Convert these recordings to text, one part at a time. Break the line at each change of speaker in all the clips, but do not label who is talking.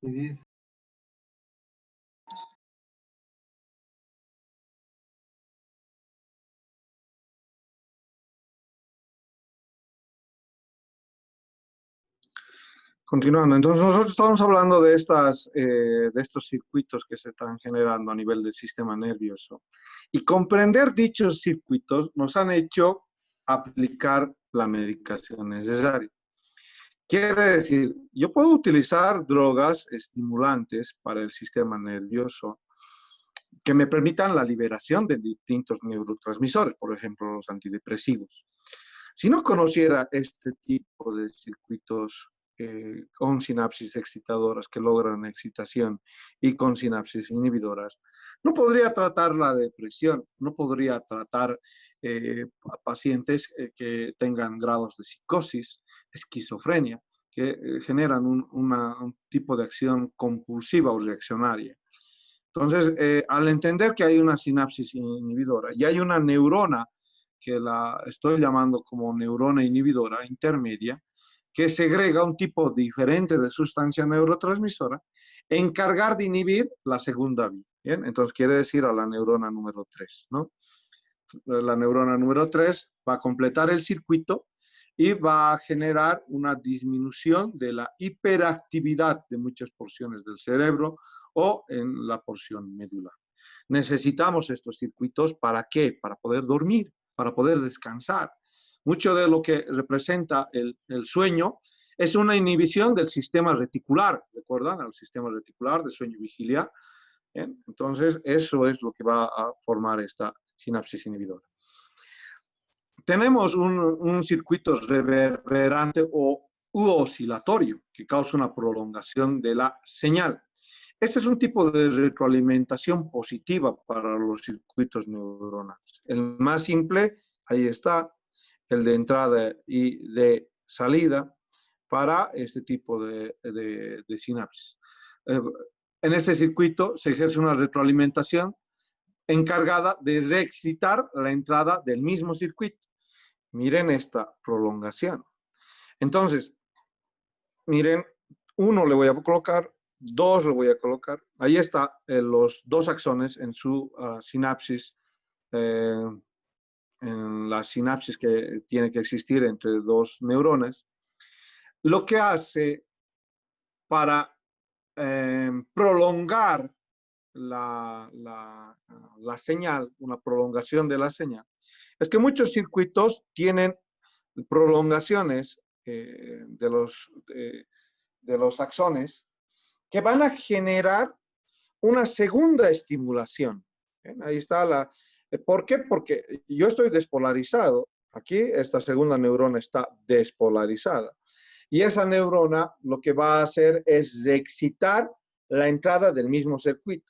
Sí,
Continuando, entonces nosotros estamos hablando de de estos circuitos que se están generando a nivel del sistema nervioso. Y comprender dichos circuitos nos han hecho aplicar la medicación necesaria. Quiere decir, yo puedo utilizar drogas estimulantes para el sistema nervioso que me permitan la liberación de distintos neurotransmisores, por ejemplo, los antidepresivos. Si no conociera este tipo de circuitos con sinapsis excitadoras que logran excitación y con sinapsis inhibidoras, no podría tratar la depresión, no podría tratar a pacientes que tengan grados de psicosis, esquizofrenia, que generan un tipo de acción compulsiva o reaccionaria. Entonces, al entender que hay una sinapsis inhibidora y hay una neurona que la estoy llamando como neurona inhibidora intermedia, que segrega un tipo diferente de sustancia neurotransmisora, encargar de inhibir la segunda vía. ¿Bien? Entonces quiere decir a la neurona número 3, ¿no? La neurona número 3 va a completar el circuito y va a generar una disminución de la hiperactividad de muchas porciones del cerebro o en la porción medular. Necesitamos estos circuitos ¿para qué? Para poder dormir, para poder descansar. Mucho de lo que representa el sueño es una inhibición del sistema reticular, ¿recuerdan? El sistema reticular de sueño-vigilia. ¿Bien? Entonces, eso es lo que va a formar esta sinapsis inhibidora. Tenemos un circuito reverberante o oscilatorio que causa una prolongación de la señal. Este es un tipo de retroalimentación positiva para los circuitos neuronales. El más simple, ahí está, el de entrada y de salida para este tipo de sinapsis. En este circuito se ejerce una retroalimentación encargada de reexcitar la entrada del mismo circuito. Miren esta prolongación. Entonces, miren, uno le voy a colocar, dos le voy a colocar. Ahí está los dos axones en su sinapsis, en la sinapsis que tiene que existir entre dos neuronas. Lo que hace para prolongar la señal, una prolongación de la señal, es que muchos circuitos tienen prolongaciones de los axones que van a generar una segunda estimulación. ¿Bien? Ahí está ¿por qué? Porque yo estoy despolarizado. Aquí esta segunda neurona está despolarizada. Y esa neurona lo que va a hacer es excitar la entrada del mismo circuito.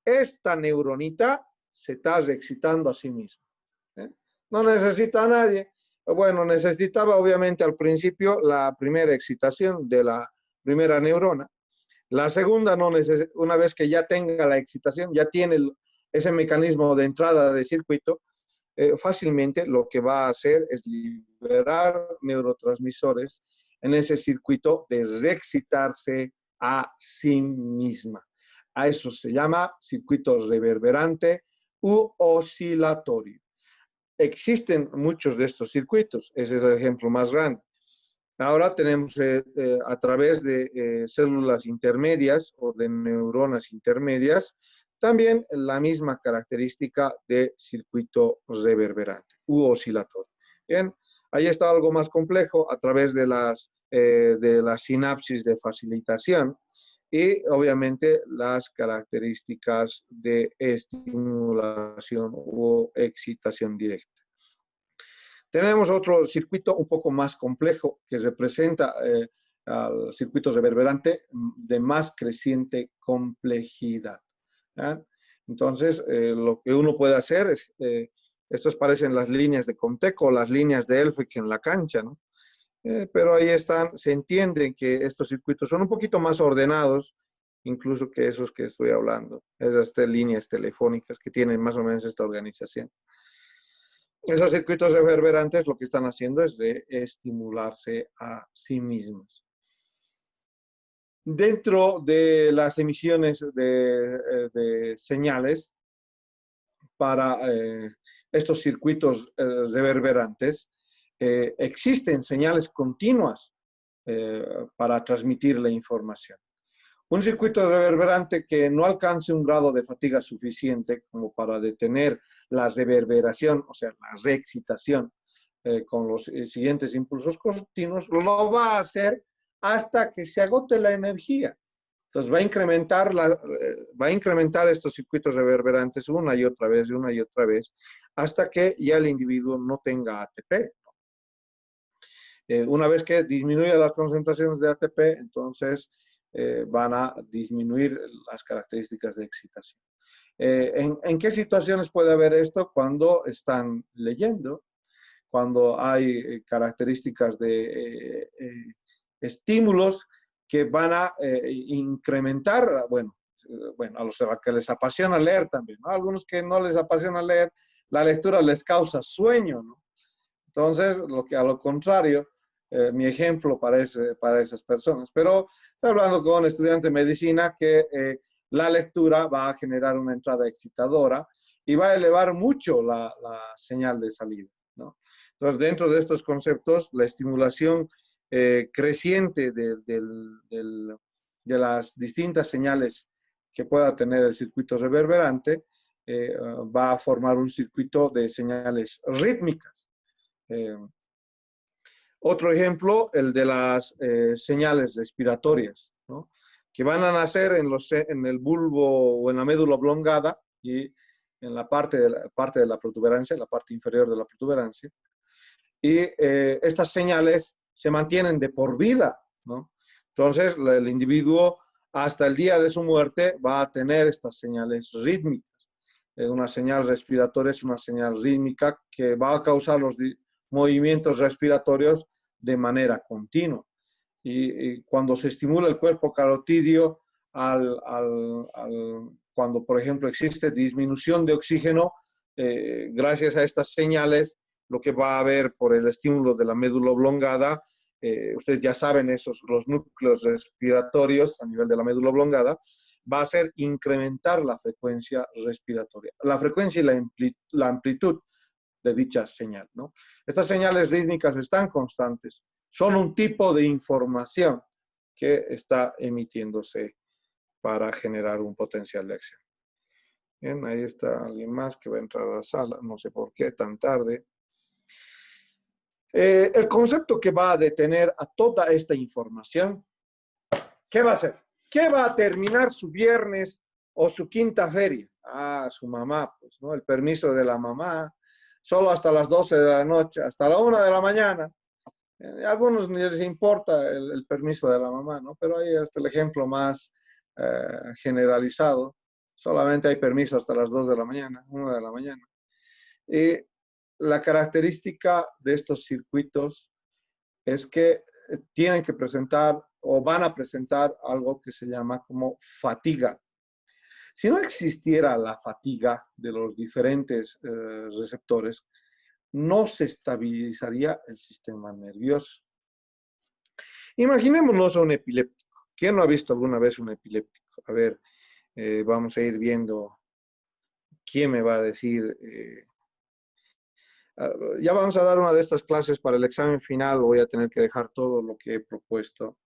Esta neuronita se está reexcitando a sí misma. ¿Eh? No necesita a nadie. Bueno, necesitaba obviamente al principio la primera excitación de la primera neurona. La segunda, no una vez que ya tenga la excitación, ya tiene ese mecanismo de entrada de circuito, fácilmente lo que va a hacer es liberar neurotransmisores en ese circuito de reexcitarse a sí misma. A eso se llama circuito reverberante u oscilatorio. Existen muchos de estos circuitos, ese es el ejemplo más grande. Ahora tenemos a través de células intermedias o de neuronas intermedias, también la misma característica de circuito reverberante u oscilatorio. Bien, ahí está algo más complejo a través de la sinapsis de facilitación y obviamente las características de estimulación o excitación directa. Tenemos otro circuito un poco más complejo que representa al circuito reverberante de más creciente complejidad. ¿Ya? Entonces, lo que uno puede hacer es, estos parecen las líneas de Comteco, las líneas de Elphick en la cancha, ¿no? Pero ahí están, se entiende que estos circuitos son un poquito más ordenados, incluso que esos que estoy hablando, esas líneas telefónicas que tienen más o menos esta organización. Esos circuitos reverberantes lo que están haciendo es de estimularse a sí mismos. dentro de las emisiones de señales para estos circuitos reverberantes, existen señales continuas para transmitir la información. Un circuito reverberante que no alcance un grado de fatiga suficiente como para detener la reverberación, o sea, la reexcitación con los siguientes impulsos continuos, lo va a hacer hasta que se agote la energía. Entonces va a incrementar estos circuitos reverberantes una y otra vez, hasta que ya el individuo no tenga ATP. Una vez que disminuya las concentraciones de ATP, entonces van a disminuir las características de excitación. ¿En qué situaciones puede haber esto? Cuando están leyendo, cuando hay características de estímulos que van a incrementar, bueno, a los que les apasiona leer también, ¿no? Algunos que no les apasiona leer, la lectura les causa sueño, ¿no? Entonces, a lo contrario, mi ejemplo para esas personas. Pero estoy hablando con un estudiante de medicina que la lectura va a generar una entrada excitadora y va a elevar mucho la señal de salida, ¿no? Entonces, dentro de estos conceptos, la estimulación creciente de las distintas señales que pueda tener el circuito reverberante va a formar un circuito de señales rítmicas. Otro ejemplo, el de las señales respiratorias, ¿no? Que van a nacer en el bulbo o en la médula oblongada y en la parte de la protuberancia, la parte inferior de la protuberancia. Y estas señales se mantienen de por vida, ¿no? Entonces, el individuo hasta el día de su muerte va a tener estas señales rítmicas. Una señal respiratoria es una señal rítmica que va a causar los movimientos respiratorios de manera continua. Y cuando se estimula el cuerpo carotídeo, cuando, por ejemplo, existe disminución de oxígeno, gracias a estas señales, lo que va a haber por el estímulo de la médula oblongada, ustedes ya saben, los núcleos respiratorios a nivel de la médula oblongada, va a ser incrementar la frecuencia respiratoria, la frecuencia y la amplitud de dicha señal, ¿no? Estas señales rítmicas están constantes, son un tipo de información que está emitiéndose para generar un potencial de acción. Bien, ahí está alguien más que va a entrar a la sala, no sé por qué tan tarde. El concepto que va a detener a toda esta información, ¿qué va a hacer? ¿Qué va a terminar su viernes o su quinta feria? Ah, su mamá, pues, ¿no? El permiso de la mamá, solo hasta las 12 de la noche, hasta la 1 de la mañana. A algunos ni les importa el permiso de la mamá, ¿no? Pero ahí está el ejemplo más generalizado. Solamente hay permiso hasta las 2 de la mañana, 1 de la mañana. Y la característica de estos circuitos es que tienen que presentar o van a presentar algo que se llama como fatiga. Si no existiera la fatiga de los diferentes receptores, no se estabilizaría el sistema nervioso. Imaginémonos a un epiléptico. ¿Quién no ha visto alguna vez un epiléptico? A ver, vamos a ir viendo quién me va a decir. Ya vamos a dar una de estas clases para el examen final. Voy a tener que dejar todo lo que he propuesto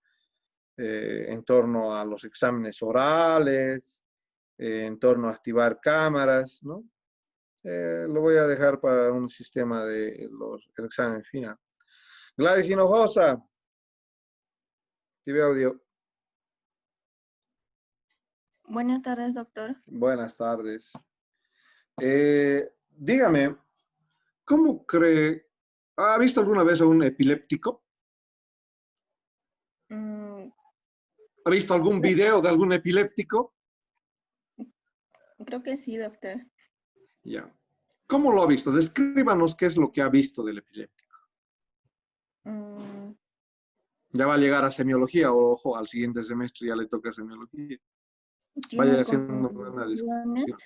en torno a los exámenes orales, en torno a activar cámaras, ¿no? Lo voy a dejar para un sistema de el examen final. Gladys Hinojosa, TV audio.
Buenas tardes, doctor.
Buenas tardes. Dígame, ¿cómo cree? ¿Ha visto alguna vez a un epiléptico? ¿Ha visto algún video de algún epiléptico?
Creo que sí, doctor.
Ya. ¿Cómo lo ha visto? Descríbanos qué es lo que ha visto del epiléptico. Ya va a llegar a semiología, o ojo, al siguiente semestre ya le toca semiología. Vaya haciendo una descripción.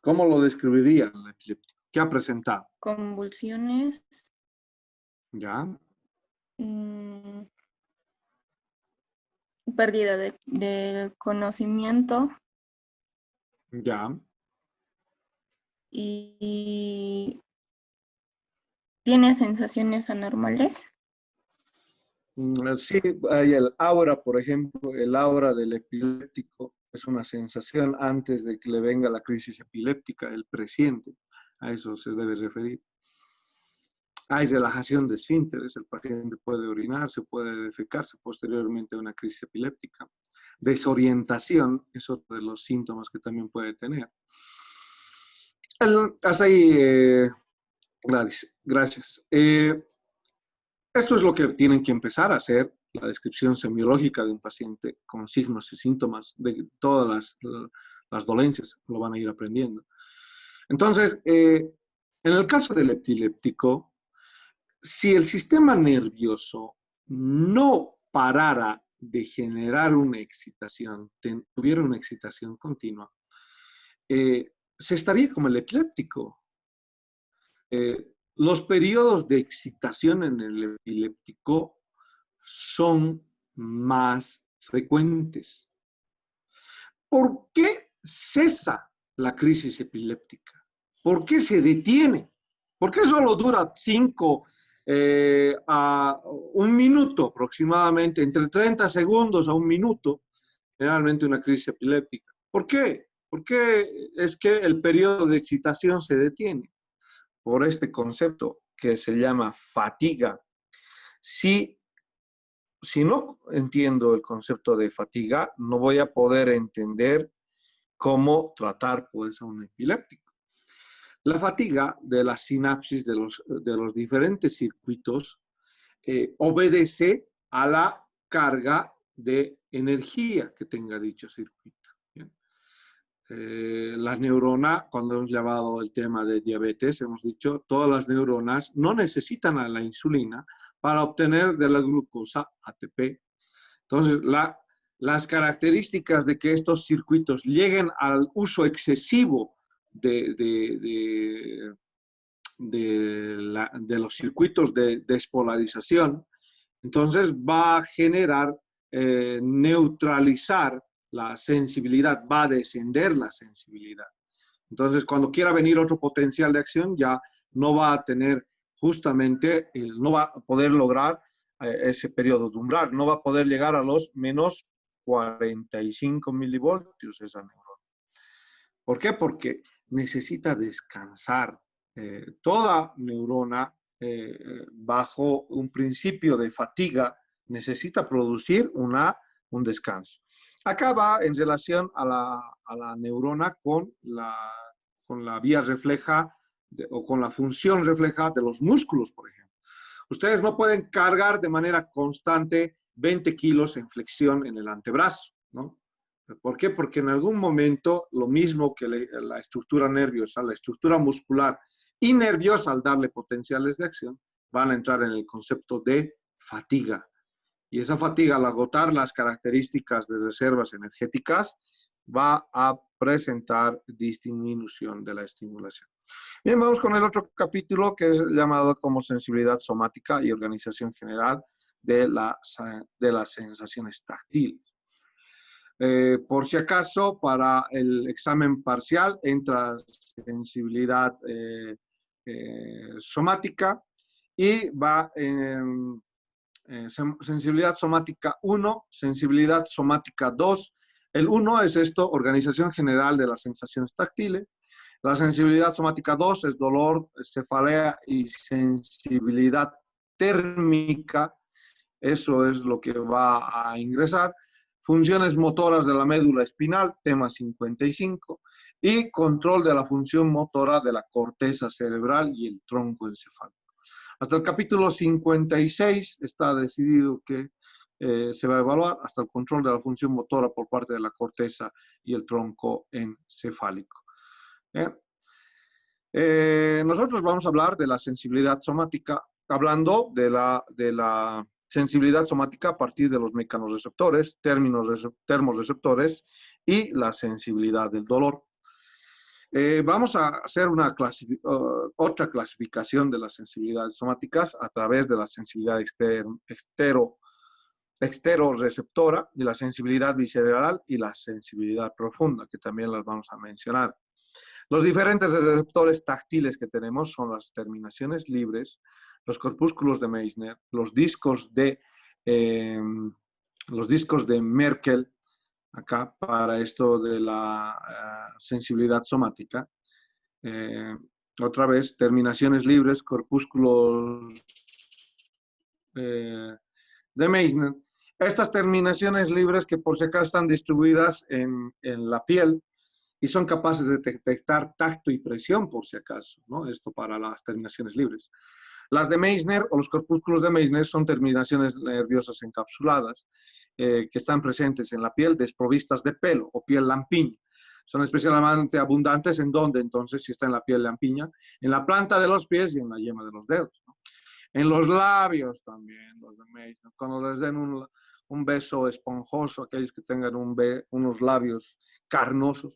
¿Cómo lo describiría el epiléptico? ¿Qué ha presentado?
Convulsiones.
Ya.
pérdida del conocimiento
Ya.
y tiene sensaciones anormales.
Sí, hay el aura, por ejemplo, el aura del epiléptico es una sensación antes de que le venga la crisis epiléptica, el presiente, a eso se debe referir. Hay relajación de esfínteres, el paciente puede orinarse, puede defecarse posteriormente a una crisis epiléptica. Desorientación es otro de los síntomas que también puede tener. Hasta ahí, Gladys, gracias. Esto es lo que tienen que empezar a hacer, la descripción semiológica de un paciente con signos y síntomas de todas las dolencias, lo van a ir aprendiendo. Entonces, en el caso del epiléptico, si el sistema nervioso no parara de generar una excitación, tuviera una excitación continua, se estaría como el epiléptico. Los periodos de excitación en el epiléptico son más frecuentes. ¿Por qué cesa la crisis epiléptica? ¿Por qué se detiene? ¿Por qué solo dura 5 a 1 minuto aproximadamente, entre 30 segundos a 1 minuto, generalmente una crisis epiléptica? ¿Por qué? ¿Por qué es que el periodo de excitación se detiene? Por este concepto que se llama fatiga. Si no entiendo el concepto de fatiga, no voy a poder entender cómo tratar pues, a un epiléptico. La fatiga de la sinapsis de los diferentes circuitos obedece a la carga de energía que tenga dicho circuito. Las neuronas, cuando hemos llevado el tema de diabetes, hemos dicho, todas las neuronas no necesitan a la insulina para obtener de la glucosa ATP. Entonces, las características de que estos circuitos lleguen al uso excesivo de los circuitos de despolarización, entonces va a generar, neutralizar la sensibilidad, va a descender la sensibilidad. Entonces, cuando quiera venir otro potencial de acción, ya no va a tener justamente, no va a poder lograr ese periodo de umbral, no va a poder llegar a los menos 45 milivoltios esa neurona. ¿Por qué? Porque necesita descansar. Toda neurona, bajo un principio de fatiga, necesita producir un descanso. Acá va en relación a la neurona con la vía refleja o con la función refleja de los músculos, por ejemplo. Ustedes no pueden cargar de manera constante 20 kilos en flexión en el antebrazo, ¿no? ¿Por qué? Porque en algún momento, lo mismo que la estructura nerviosa, la estructura muscular y nerviosa, al darle potenciales de acción, van a entrar en el concepto de fatiga. Y esa fatiga, al agotar las características de reservas energéticas, va a presentar disminución de la estimulación. Bien, vamos con el otro capítulo que es llamado como sensibilidad somática y organización general de las sensaciones táctiles. Por si acaso, para el examen parcial entra sensibilidad somática y va en sensibilidad somática 1, sensibilidad somática 2. El 1 es esto, organización general de las sensaciones táctiles. La sensibilidad somática 2 es dolor, cefalea y sensibilidad térmica. Eso es lo que va a ingresar. Funciones motoras de la médula espinal, tema 55, y control de la función motora de la corteza cerebral y el tronco encefálico. Hasta el capítulo 56 está decidido que se va a evaluar hasta el control de la función motora por parte de la corteza y el tronco encefálico. Nosotros vamos a hablar de la sensibilidad somática, hablando de la sensibilidad somática a partir de los mecanorreceptores, termorreceptores y la sensibilidad del dolor. Vamos a hacer otra clasificación de las sensibilidades somáticas a través de la sensibilidad exteroreceptora y la sensibilidad visceral y la sensibilidad profunda, que también las vamos a mencionar. Los diferentes receptores táctiles que tenemos son las terminaciones libres, los corpúsculos de Meissner, los discos de Merkel, acá para esto de la sensibilidad somática. Otra vez, terminaciones libres, corpúsculos de Meissner. Estas terminaciones libres que por si acaso están distribuidas en la piel y son capaces de detectar tacto y presión por si acaso, ¿no? Esto para las terminaciones libres. Las de Meissner o los corpúsculos de Meissner son terminaciones nerviosas encapsuladas que están presentes en la piel desprovistas de pelo o piel lampiña. Son especialmente abundantes en donde entonces, si está en la piel lampiña, en la planta de los pies y en la yema de los dedos, ¿no? En los labios también, los de Meissner, cuando les den un beso esponjoso, aquellos que tengan unos labios carnosos.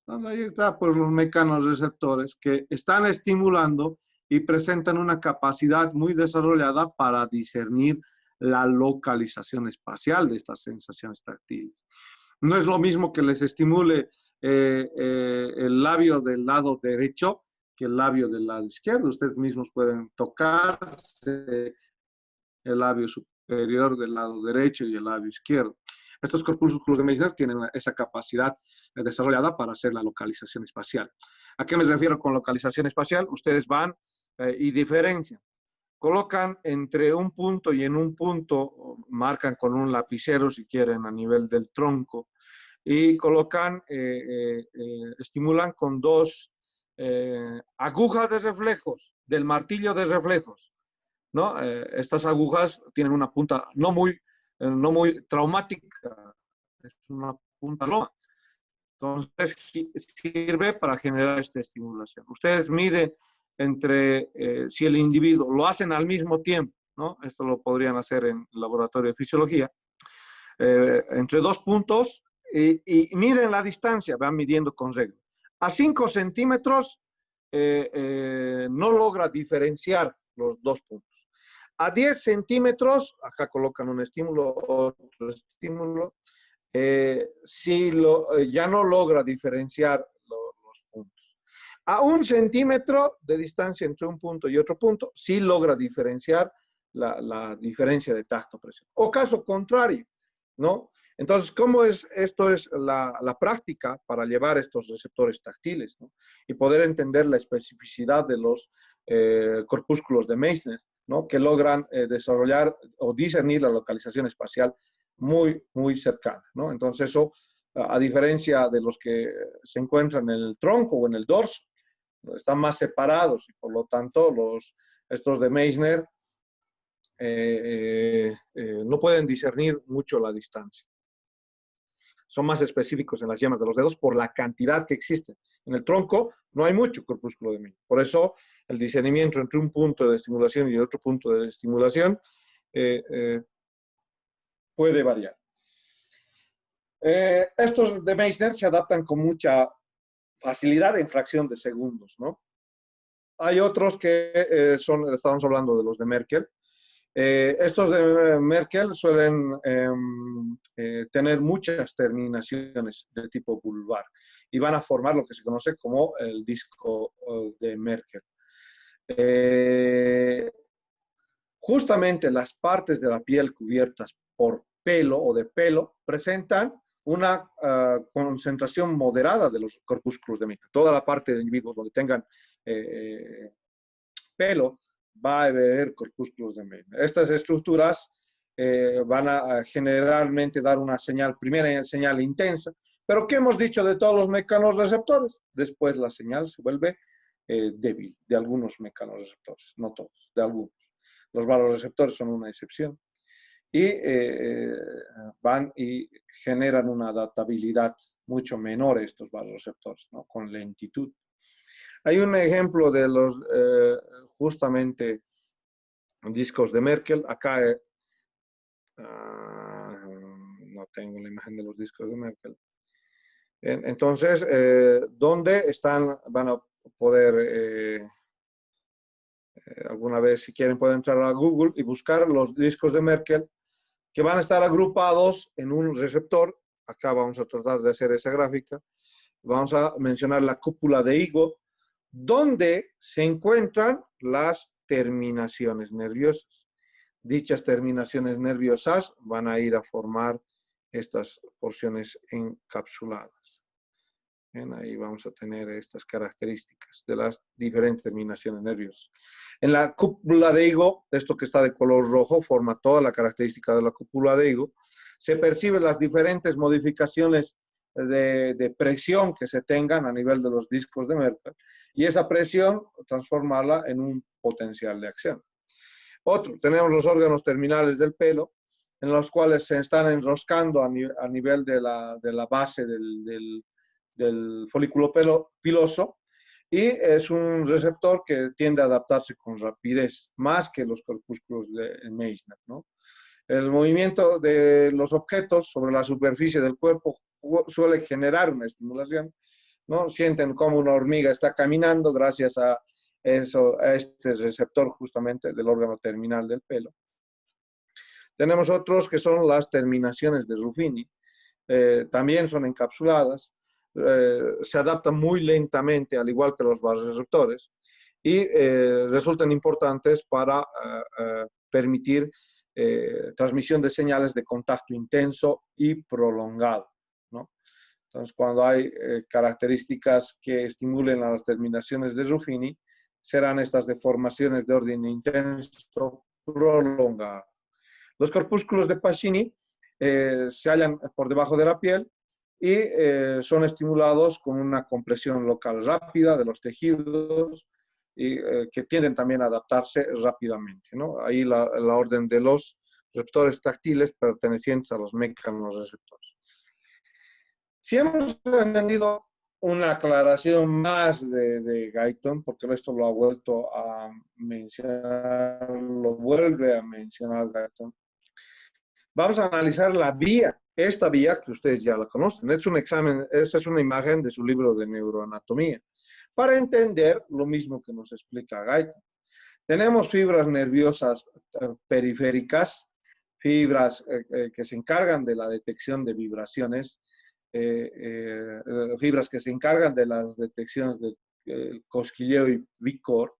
Entonces ahí está, pues los mecanorreceptores que están estimulando y presentan una capacidad muy desarrollada para discernir la localización espacial de estas sensaciones táctiles. No es lo mismo que les estimule el labio del lado derecho que el labio del lado izquierdo. Ustedes mismos pueden tocarse el labio superior del lado derecho y el labio izquierdo. Estos corpúsculos de Meissner tienen esa capacidad desarrollada para hacer la localización espacial. ¿A qué me refiero con localización espacial? Ustedes van y diferencian. Colocan entre un punto y en un punto, marcan con un lapicero si quieren a nivel del tronco, y colocan, estimulan con dos agujas de reflejos, del martillo de reflejos, ¿no? Estas agujas tienen una punta no muy traumática, es una punta roma. Entonces, sirve para generar esta estimulación. Ustedes miden entre, si el individuo lo hacen al mismo tiempo, ¿no? Esto lo podrían hacer en el laboratorio de fisiología, entre dos puntos y miden la distancia, van midiendo con regla. A 5 centímetros no logra diferenciar los dos puntos. A 10 centímetros, acá colocan un estímulo, otro estímulo, ya no logra diferenciar los puntos. A 1 centímetro de distancia entre un punto y otro punto, sí logra diferenciar la diferencia de tacto-presión. O caso contrario, ¿no? Entonces, ¿cómo es? Esto es la práctica para llevar estos receptores táctiles, ¿no? Y poder entender la especificidad de los corpúsculos de Meissner, ¿no? Que logran desarrollar o discernir la localización espacial muy, muy cercana, ¿no? Entonces, eso, a diferencia de los que se encuentran en el tronco o en el dorso, están más separados y por lo tanto estos de Meissner no pueden discernir mucho la distancia. Son más específicos en las yemas de los dedos por la cantidad que existe. En el tronco no hay mucho corpúsculo de Meissner. Por eso el discernimiento entre un punto de estimulación y otro punto de estimulación puede variar. Estos de Meissner se adaptan con mucha facilidad en fracción de segundos, ¿no? Hay otros que estamos hablando de los de Merkel. Estos de Merkel suelen tener muchas terminaciones de tipo vulvar y van a formar lo que se conoce como el disco de Merkel. Justamente las partes de la piel cubiertas por pelo o de pelo presentan una concentración moderada de los corpúsculos de Meissner. Toda la parte de individuos donde tengan pelo va a haber corpúsculos de Meissner. Estas estructuras van a generalmente dar una señal, primera señal intensa, pero ¿qué hemos dicho de todos los mecanorreceptores? Después la señal se vuelve débil de algunos mecanorreceptores, no todos, de algunos. Los vasoreceptores son una excepción. Y van y generan una adaptabilidad mucho menor estos vasoreceptores, ¿no? Con lentitud. Hay un ejemplo de los justamente discos de Merkel. Acá no tengo la imagen de los discos de Merkel. Entonces, ¿dónde están? Van a poder, alguna vez si quieren, pueden entrar a Google y buscar los discos de Merkel que van a estar agrupados en un receptor. Acá vamos a tratar de hacer esa gráfica. Vamos a mencionar la cúpula de higo, donde se encuentran las terminaciones nerviosas. Dichas terminaciones nerviosas van a ir a formar estas porciones encapsuladas. Bien, ahí vamos a tener estas características de las diferentes terminaciones nerviosas. En la cúpula de higo, esto que está de color rojo, forma toda la característica de la cúpula de higo. Se perciben las diferentes modificaciones de presión que se tengan a nivel de los discos de Merkel, y esa presión transformarla en un potencial de acción. Otro, tenemos los órganos terminales del pelo, en los cuales se están enroscando a nivel de la base del folículo piloso, y es un receptor que tiende a adaptarse con rapidez, más que los corpúsculos de Meissner, ¿no? El movimiento de los objetos sobre la superficie del cuerpo suele generar una estimulación, ¿no? Sienten como una hormiga está caminando gracias a este receptor justamente del órgano terminal del pelo. Tenemos otros que son las terminaciones de Ruffini, también son encapsuladas, se adaptan muy lentamente, al igual que los vasoreceptores, y resultan importantes para permitir transmisión de señales de contacto intenso y prolongado, ¿no? Entonces, cuando hay características que estimulen a las terminaciones de Ruffini, serán estas deformaciones de orden intenso prolongado. Los corpúsculos de Pacini se hallan por debajo de la piel y son estimulados con una compresión local rápida de los tejidos y que tienden también a adaptarse rápidamente, ¿no? Ahí la orden de los receptores táctiles pertenecientes a los mecanorreceptores. Si hemos entendido una aclaración más de Guyton, porque esto lo ha vuelto a mencionar, lo vuelve a mencionar Guyton, vamos a analizar la vía, esta vía que ustedes ya la conocen. Es un examen, esta es una imagen de su libro de neuroanatomía, para entender lo mismo que nos explica Guyton. Tenemos fibras nerviosas periféricas, fibras que se encargan de la detección de vibraciones, fibras que se encargan de las detecciones del cosquilleo y picor,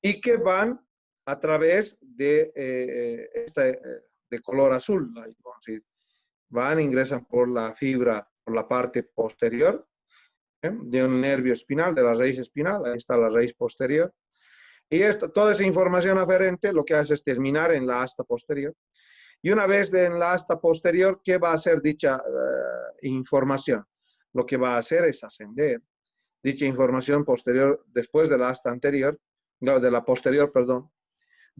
y que van a través de de color azul, van, ingresan por la fibra, por la parte posterior de un nervio espinal, de la raíz espinal, ahí está la raíz posterior, y toda esa información aferente lo que hace es terminar en la asta posterior, y una vez en la asta posterior, ¿qué va a hacer dicha información? Lo que va a hacer es ascender dicha información posterior, después de la asta anterior, no, de la posterior, perdón,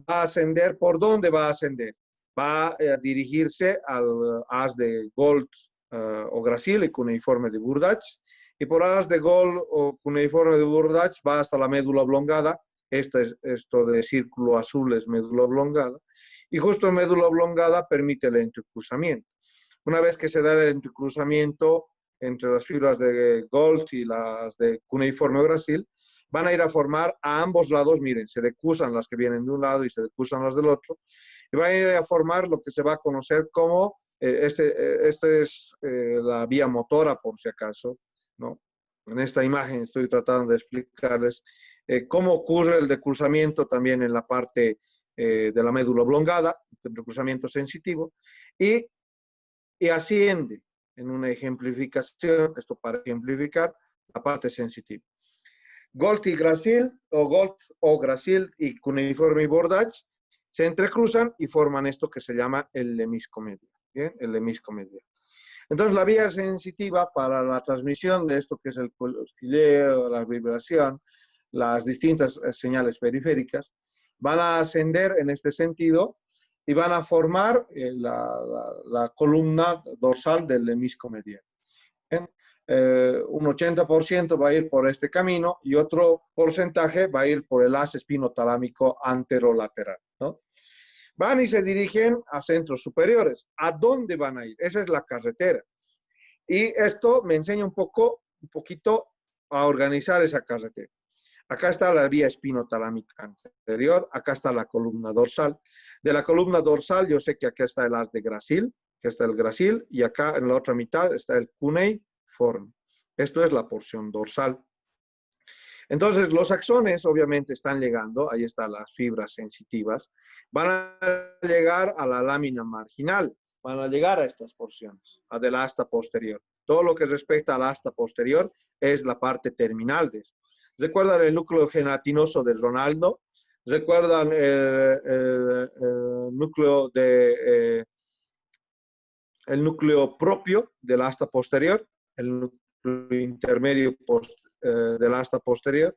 va a ascender. ¿Por dónde va a ascender? Va a dirigirse al haz de Gold o Gracil y cuneiforme de Burdach, y por haz de Gold o cuneiforme de Burdach va hasta la médula oblongada. Esto de círculo azul es médula oblongada, y justo en médula oblongada permite el entrecruzamiento. Una vez que se da el entrecruzamiento entre las fibras de Gold y las de cuneiforme o Gracil, van a ir a formar a ambos lados, miren, se decursan las que vienen de un lado y se decursan las del otro, y van a ir a formar lo que se va a conocer como, este es la vía motora, por si acaso, ¿no? En esta imagen estoy tratando de explicarles cómo ocurre el decursamiento también en la parte de la médula oblongada, el decursamiento sensitivo, y asciende en una ejemplificación, esto para ejemplificar la parte sensitiva. Gold y Gracil, o Gold o Gracil y cuneiforme y Burdach se entrecruzan y forman esto que se llama el lemnisco medial. ¿Bien? El lemnisco medial. Entonces, la vía sensitiva para la transmisión de esto que es el cosquilleo, la vibración, las distintas señales periféricas, van a ascender en este sentido y van a formar la columna dorsal del lemnisco medial. ¿Bien? Un 80% va a ir por este camino y otro porcentaje va a ir por el haz espinotalámico anterolateral, ¿no? Van y se dirigen a centros superiores. ¿A dónde van a ir? Esa es la carretera. Y esto me enseña un poquito a organizar esa carretera. Acá está la vía espinotalámica anterior, acá está la columna dorsal. De la columna dorsal yo sé que acá está el haz de Gracil, que está el Gracil, y acá en la otra mitad está el cuneiforme. Esto es la porción dorsal. Entonces, los axones obviamente están llegando, ahí están las fibras sensitivas, van a llegar a la lámina marginal, van a llegar a estas porciones, a de la asta posterior. Todo lo que respecta a la asta posterior es la parte terminal de esto. ¿Recuerdan el núcleo gelatinoso de Ronaldo? ¿Recuerdan el núcleo propio del asta posterior? El núcleo intermedio del asta posterior.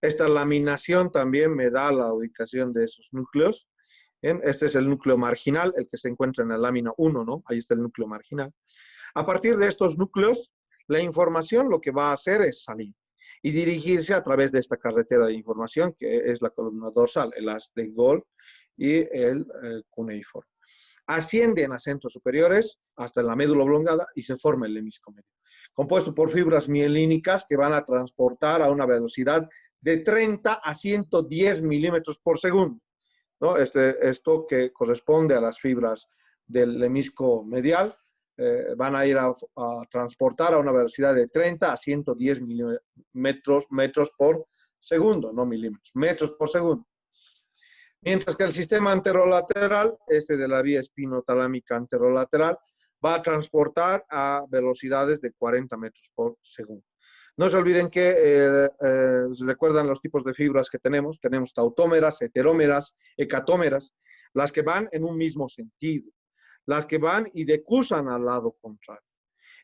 Esta laminación también me da la ubicación de esos núcleos. ¿Bien? Este es el núcleo marginal, el que se encuentra en la lámina 1, ¿no? Ahí está el núcleo marginal. A partir de estos núcleos, la información lo que va a hacer es salir y dirigirse a través de esta carretera de información, que es la columna dorsal, el haz de Golgi y el cuneiforme. Ascienden a centros superiores hasta la médula oblongada y se forma el lemnisco medio, compuesto por fibras mielínicas que van a transportar a una velocidad de 30 a 110 milímetros por segundo, ¿no? Esto que corresponde a las fibras del lemnisco medial, van a ir a transportar a una velocidad de 30 a 110 metros por segundo, no milímetros, metros por segundo. Mientras que el sistema anterolateral, este de la vía espinotalámica anterolateral, va a transportar a velocidades de 40 metros por segundo. No se olviden que, recuerdan los tipos de fibras que tenemos. Tenemos tautómeras, heterómeras, hecatómeras, las que van en un mismo sentido, las que van y decusan al lado contrario.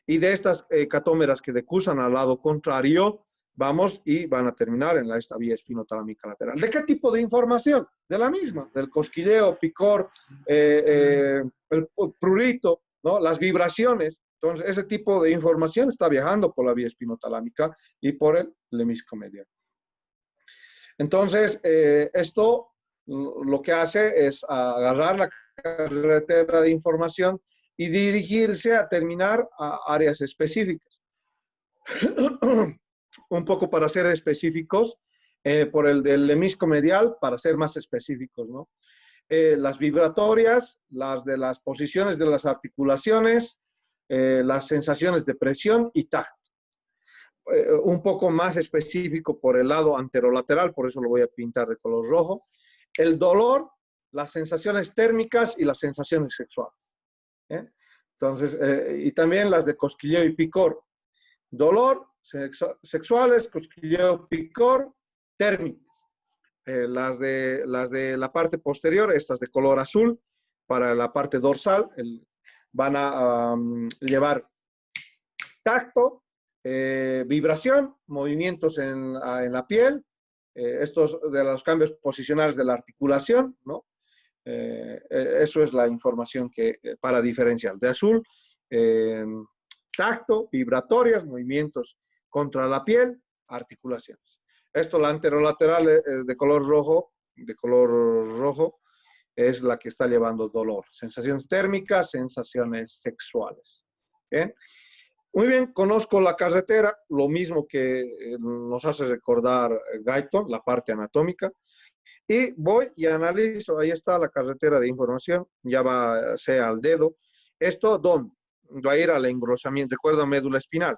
Y de estas hecatómeras que decusan al lado contrario, vamos y van a terminar en esta vía espinotalámica lateral. ¿De qué tipo de información? De la misma, del cosquilleo, picor, el prurito, ¿no? Las vibraciones. Entonces, ese tipo de información está viajando por la vía espinotalámica y por el lemnisco medial. Entonces, esto lo que hace es agarrar la carretera de información y dirigirse a terminar a áreas específicas. Un poco para ser específicos, por el del lemnisco medial, para ser más específicos, ¿no? Las vibratorias, las de las posiciones de las articulaciones, las sensaciones de presión y tacto. Un poco más específico por el lado anterolateral, por eso lo voy a pintar de color rojo. El dolor, las sensaciones térmicas y las sensaciones sexuales. Entonces, y también las de cosquilleo y picor. Dolor, sexuales, cosquilleo, picor, térmicas. Las de la parte posterior, estas de color azul, para la parte dorsal, van a llevar tacto, vibración, movimientos en la piel, estos de los cambios posicionales de la articulación, ¿no? Eso es la información que para diferenciar. De azul, tacto, vibratorias, movimientos contra la piel, articulaciones. Esto, la anterolateral de color rojo, es la que está llevando dolor. Sensaciones térmicas, sensaciones sexuales. ¿Bien? Muy bien, conozco la carretera, lo mismo que nos hace recordar Guyton, la parte anatómica. Y voy y analizo, ahí está la carretera de información, ya va sea al dedo. ¿Esto dónde? Va a ir al engrosamiento, recuerda médula espinal.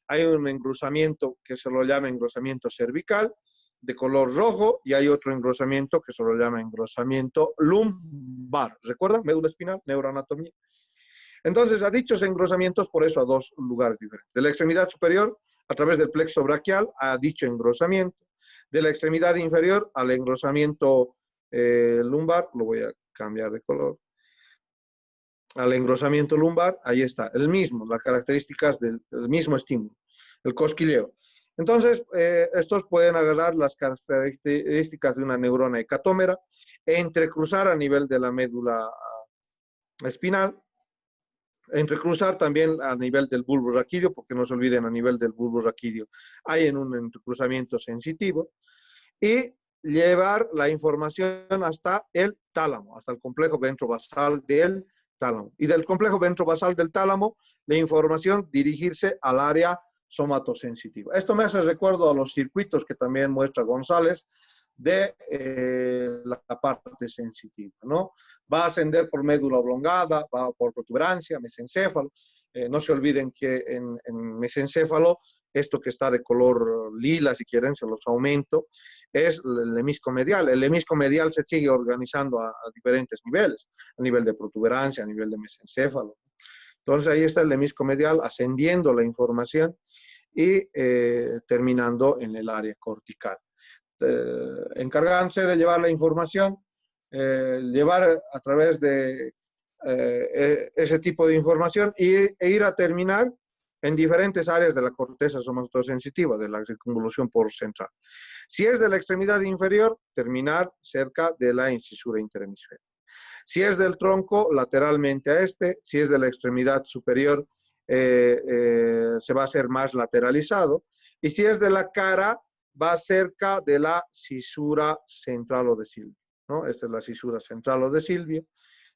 Hay un engrosamiento que se lo llama engrosamiento cervical, de color rojo, y hay otro engrosamiento que se lo llama engrosamiento lumbar. ¿Recuerdan? Médula espinal, neuroanatomía. Entonces, a dichos engrosamientos, por eso a dos lugares diferentes. De la extremidad superior, a través del plexo braquial, a dicho engrosamiento. De la extremidad inferior al engrosamiento lumbar, lo voy a cambiar de color. Al engrosamiento lumbar, ahí está, el mismo, las características del mismo estímulo, el cosquilleo. Entonces, estos pueden agarrar las características de una neurona hecatómera, entrecruzar a nivel de la médula espinal, entrecruzar también a nivel del bulbo raquídeo, porque no se olviden, a nivel del bulbo raquídeo hay en un entrecruzamiento sensitivo, y llevar la información hasta el tálamo, hasta el complejo ventrobasal del tálamo. Y del complejo ventrobasal del tálamo, la información dirigirse al área somatosensitiva. Esto me hace recuerdo a los circuitos que también muestra González de la parte sensitiva, ¿no? Va a ascender por médula oblongada, va por protuberancia, mesencéfalo. No se olviden que en mesencéfalo, esto que está de color lila, si quieren, se los aumento, es el hemisco medial. El hemisco medial se sigue organizando a diferentes niveles, a nivel de protuberancia, a nivel de mesencéfalo. Entonces ahí está el hemisco medial ascendiendo la información y terminando en el área cortical. Encargándose de llevar la información, llevar a través de ese tipo de información e ir a terminar en diferentes áreas de la corteza somatosensitiva, de la circunvolución por central. Si es de la extremidad inferior, terminar cerca de la incisura interhemisférica. Si es del tronco, lateralmente a este. Si es de la extremidad superior, se va a hacer más lateralizado. Y si es de la cara, va cerca de la cisura central o de Silvio, ¿no? Esta es la cisura central o de Silvio.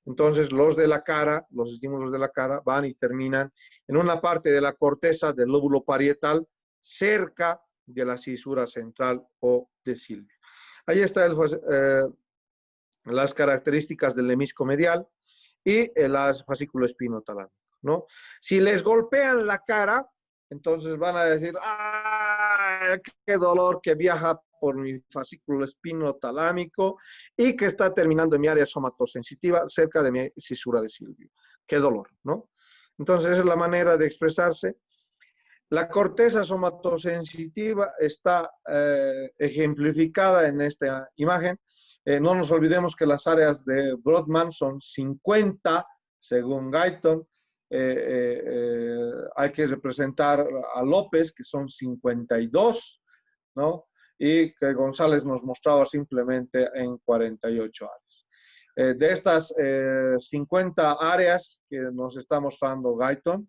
Entonces, los de la cara, los estímulos de la cara, van y terminan en una parte de la corteza del lóbulo parietal, cerca de la cisura central o de Silvio. Ahí están las características del hemisco medial y el fascículo espinotalámico, ¿no? Si les golpean la cara, entonces van a decir, ¡ah, qué dolor que viaja por mi fascículo espinotalámico y que está terminando en mi área somatosensitiva cerca de mi cisura de Silvio! ¡Qué dolor!, ¿no? Entonces, esa es la manera de expresarse. La corteza somatosensitiva está ejemplificada en esta imagen. No nos olvidemos que las áreas de Brodmann son 50, según Guyton. Hay que representar a López, que son 52, ¿no? Y que González nos mostraba simplemente en 48 áreas. De estas 50 áreas que nos está mostrando Guyton,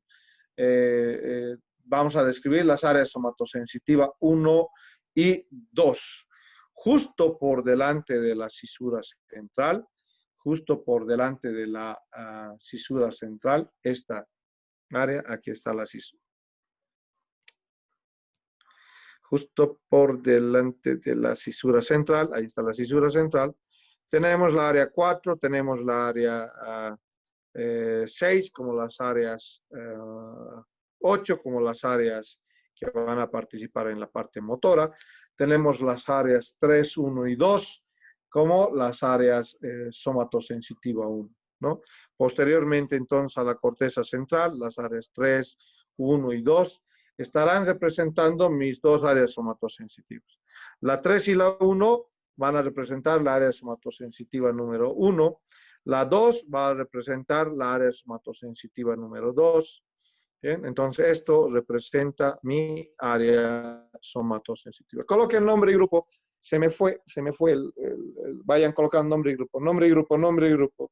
vamos a describir las áreas somatosensitiva 1 y 2. Justo por delante de la cisura central, justo por delante de la cisura central, esta área, aquí está la cisura. Justo por delante de la cisura central, ahí está la cisura central. Tenemos la área 4, tenemos la área 6, como las áreas 8, como las áreas que van a participar en la parte motora. Tenemos las áreas 3, 1 y 2, como las áreas somatosensitiva 1, ¿no? Posteriormente, entonces, a la corteza central, las áreas 3, 1 y 2 estarán representando mis dos áreas somatosensitivas. La 3 y la 1 van a representar la área somatosensitiva número 1. La 2 va a representar la área somatosensitiva número 2. Bien, entonces esto representa mi área somatosensitiva. Coloque el nombre y grupo. Se me fue vayan colocando nombre y grupo,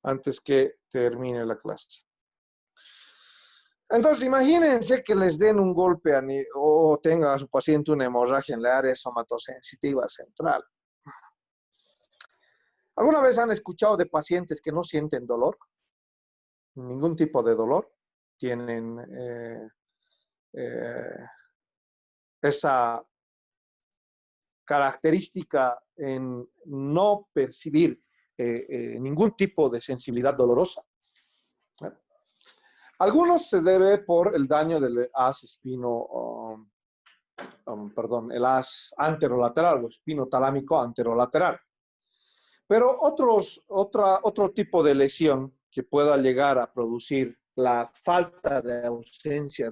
antes que termine la clase. Entonces, imagínense que les den un golpe o tenga a su paciente una hemorragia en la área somatosensitiva central. ¿Alguna vez han escuchado de pacientes que no sienten dolor? Ningún tipo de dolor. Tienen esa característica en no percibir ningún tipo de sensibilidad dolorosa. Algunos se debe por el daño del haz el haz anterolateral o espinotalámico anterolateral. Pero otro tipo de lesión que pueda llegar a producir la falta de ausencia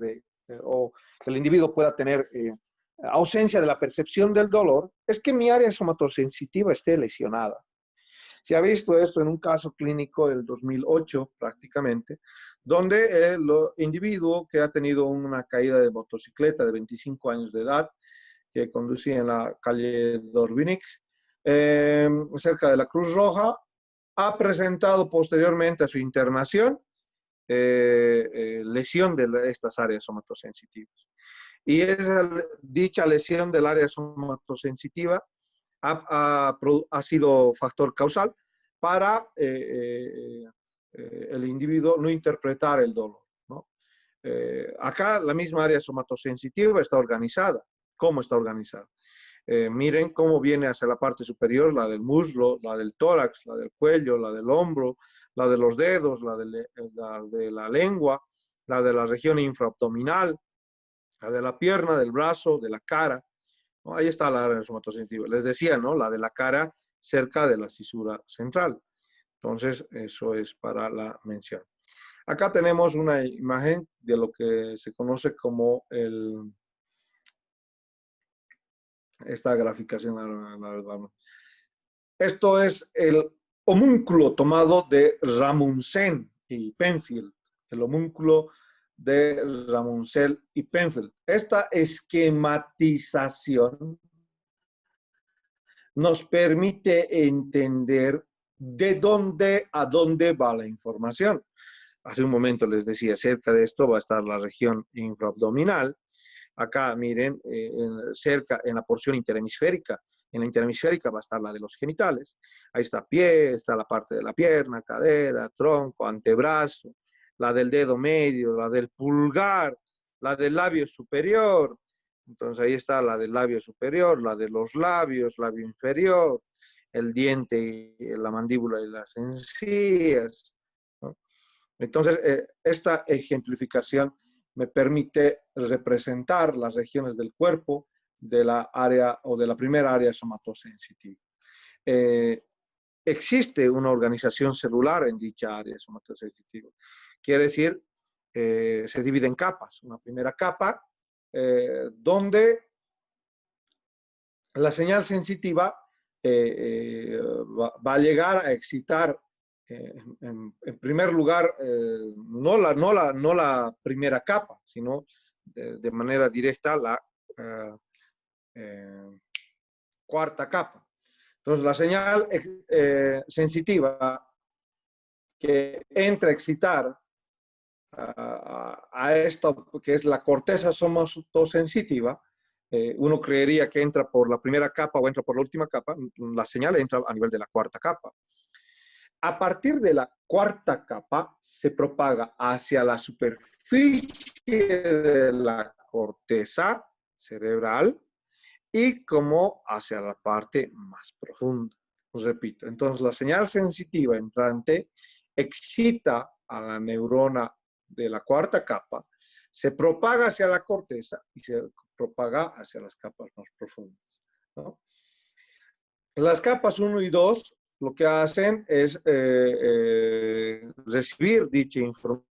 o que el individuo pueda tener ausencia de la percepción del dolor es que mi área somatosensitiva esté lesionada. Se ha visto esto en un caso clínico del 2008 prácticamente, donde el individuo que ha tenido una caída de motocicleta de 25 años de edad, que conducía en la calle Dorbinic, cerca de la Cruz Roja, ha presentado posteriormente a su internación lesión de estas áreas somatosensitivas. Y dicha lesión del área somatosensitiva ha sido factor causal para el individuo no interpretar el dolor, ¿no? Acá la misma área somatosensitiva está organizada. ¿Cómo está organizada? Miren cómo viene hacia la parte superior, la del muslo, la del tórax, la del cuello, la del hombro, la de los dedos, la de la lengua, la de la región infraabdominal, la de la pierna, del brazo, de la cara, ¿no? Ahí está la área somatosensitiva. Les decía, ¿no? La de la cara cerca de la cisura central. Entonces, eso es para la mención. Acá tenemos una imagen de lo que se conoce como esta graficación. Esto es el homúnculo tomado de Ramundsen y Penfield, el homúnculo de Ramundsen y Penfield. Esta esquematización nos permite entender de dónde a dónde va la información. Hace un momento les decía, cerca de esto va a estar la región infraabdominal. Acá, miren, cerca en la porción interhemisférica. En la interhemisférica va a estar la de los genitales. Ahí está pie, está la parte de la pierna, cadera, tronco, antebrazo, la del dedo medio, la del pulgar, la del labio superior. Entonces ahí está la del labio superior, la de los labios, labio inferior, el diente, la mandíbula y las encías, ¿no? Entonces, esta ejemplificación me permite representar las regiones del cuerpo de la área o de la primera área somatosensitiva. Existe una organización celular en dicha área somatosensitiva. Quiere decir, se divide en capas. Una primera capa donde la señal sensitiva va a llegar a excitar en primer lugar, no la primera capa, sino de manera directa la cuarta capa. Entonces, la señal sensitiva que entra a excitar a esto, que es la corteza somatosensitiva, uno creería que entra por la primera capa o entra por la última capa. La señal entra a nivel de la cuarta capa. A partir de la cuarta capa se propaga hacia la superficie de la corteza cerebral y como hacia la parte más profunda. Os repito, entonces la señal sensitiva entrante excita a la neurona de la cuarta capa, se propaga hacia la corteza y se propaga hacia las capas más profundas, ¿no? Las capas 1 y 2 lo que hacen es recibir dicha información